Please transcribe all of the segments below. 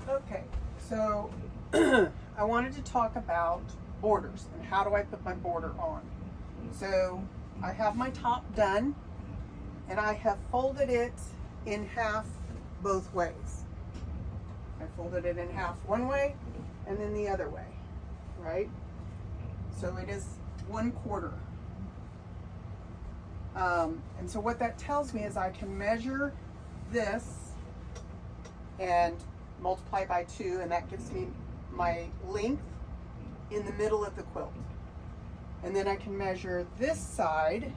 Okay, so I wanted to talk about borders and how do I put my border on. So I have my top done and I have folded it in half both ways. I folded it in half one way and then the other way, right? So it is 1/4. And so what that tells me is I can measure this and multiply by 2, and that gives me my length in the middle of the quilt. And then I can measure this side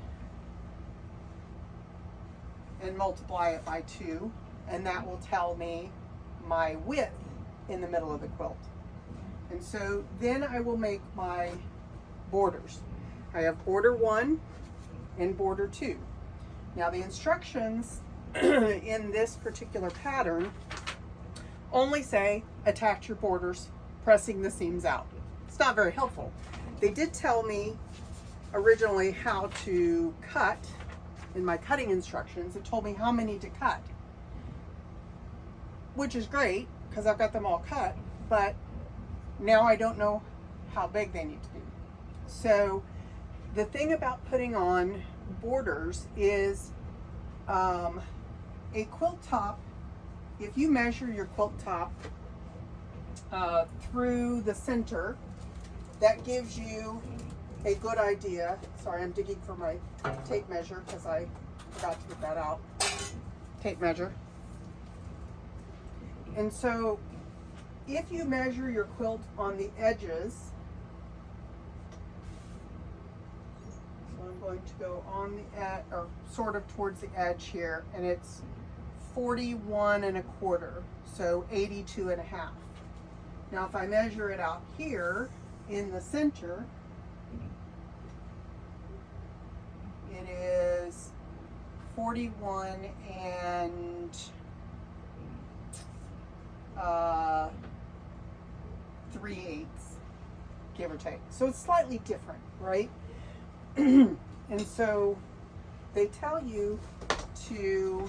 and multiply it by 2, and that will tell me my width in the middle of the quilt. And so then I will make my borders. I have border 1 and border 2. Now the instructions in this particular pattern only say attach your borders, pressing the seams out. It's not very helpful. They did tell me originally how to cut in my cutting instructions. It told me how many to cut, which is great because I've got them all cut, but now I don't know how big they need to be. So the thing about putting on borders is a quilt top, if you measure your quilt top through the center, that gives you a good idea. Sorry, I'm digging for my tape measure because I forgot to get that out. Tape measure. And so if you measure your quilt on the edges, so I'm going to go on the edge, or sort of towards the edge here, and it's 41 1/4, so 82 1/2. Now if I measure it out here in the center, it is 41 3/8, give or take. So it's slightly different, right? And so they tell you to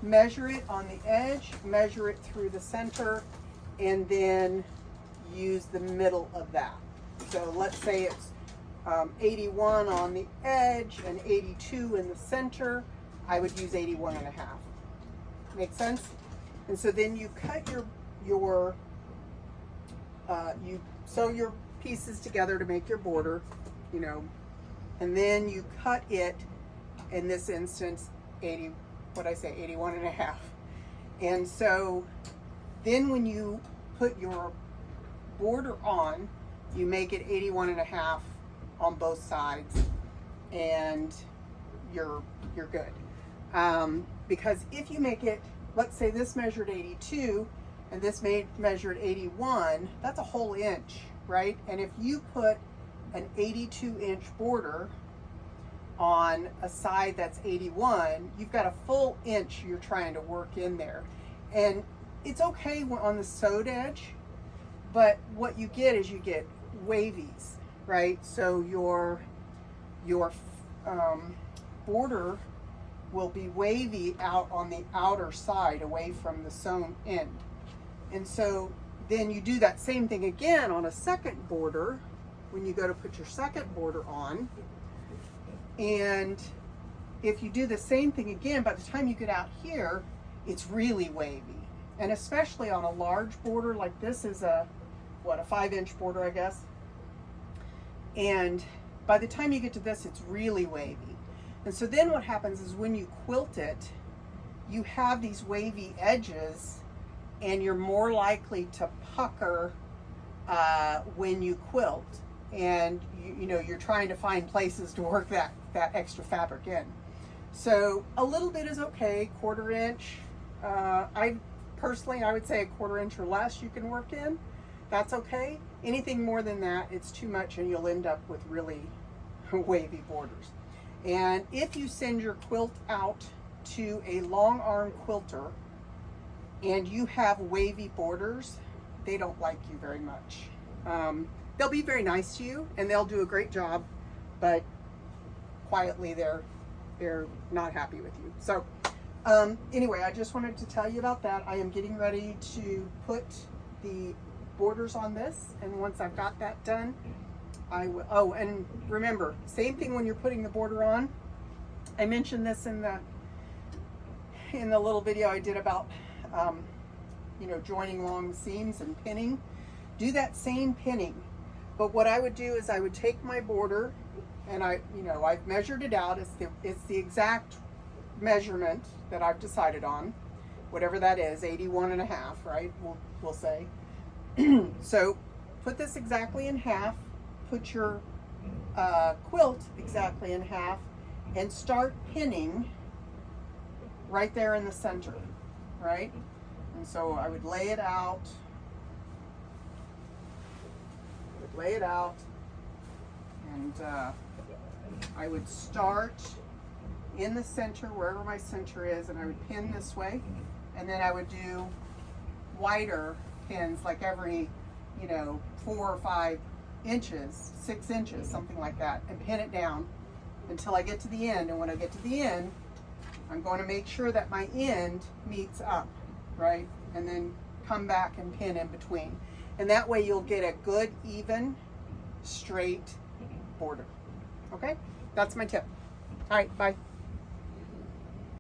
measure it on the edge, measure it through the center, and then use the middle of that. So let's say it's 81 on the edge and 82 in the center. I would use 81 1/2. Make sense? And so then you cut you sew your pieces together to make your border, you know, and then you cut it, in this instance, 81 1/2. And so then when you put your border on, you make it 81 1/2 on both sides, and you're good. Because if you make it, let's say this measured 82 and this measured 81, that's a whole inch, right? And if you put an 82-inch border on a side that's 81, you've got a full inch you're trying to work in there. And it's okay on the sewed edge, but what you get is you get wavies, right? So your border will be wavy out on the outer side away from the sewn end. And so then you do that same thing again on a second border when you go to put your second border on. And if you do the same thing again, by the time you get out here, it's really wavy. And especially on a large border like this is a 5-inch border, I guess. And by the time you get to this, it's really wavy. And so then what happens is when you quilt it, you have these wavy edges, and you're more likely to pucker when you quilt. And you know, you're trying to find places to work that extra fabric in. So a little bit is okay, 1/4 inch. I would say a 1/4 inch or less you can work in. That's okay. Anything more than that, it's too much, and you'll end up with really wavy borders. And if you send your quilt out to a long arm quilter and you have wavy borders, they don't like you very much. They'll be very nice to you and they'll do a great job, but quietly they're not happy with you. So Anyway, I just wanted to tell you about that. I am getting ready to put the borders on this, and once I've got that done, I will. Oh, and remember, same thing when you're putting the border on. I mentioned this in the little video I did about you know, joining along the seams and pinning. Do that same pinning, but what I would do is I would take my border, and I've measured it out. It's the exact measurement that I've decided on, whatever that is, 81.5, right? We'll say. So put this exactly in half, put your quilt exactly in half, and start pinning right there in the center, right? And so I would lay it out, and I would start in the center, wherever my center is, and I would pin this way, and then I would do wider pins, like every, 4 or 5 inches, 6 inches, something like that, and pin it down until I get to the end. And when I get to the end, I'm going to make sure that my end meets up, right? And then come back and pin in between. And that way you'll get a good, even, straight border. Okay? That's my tip. All right, bye.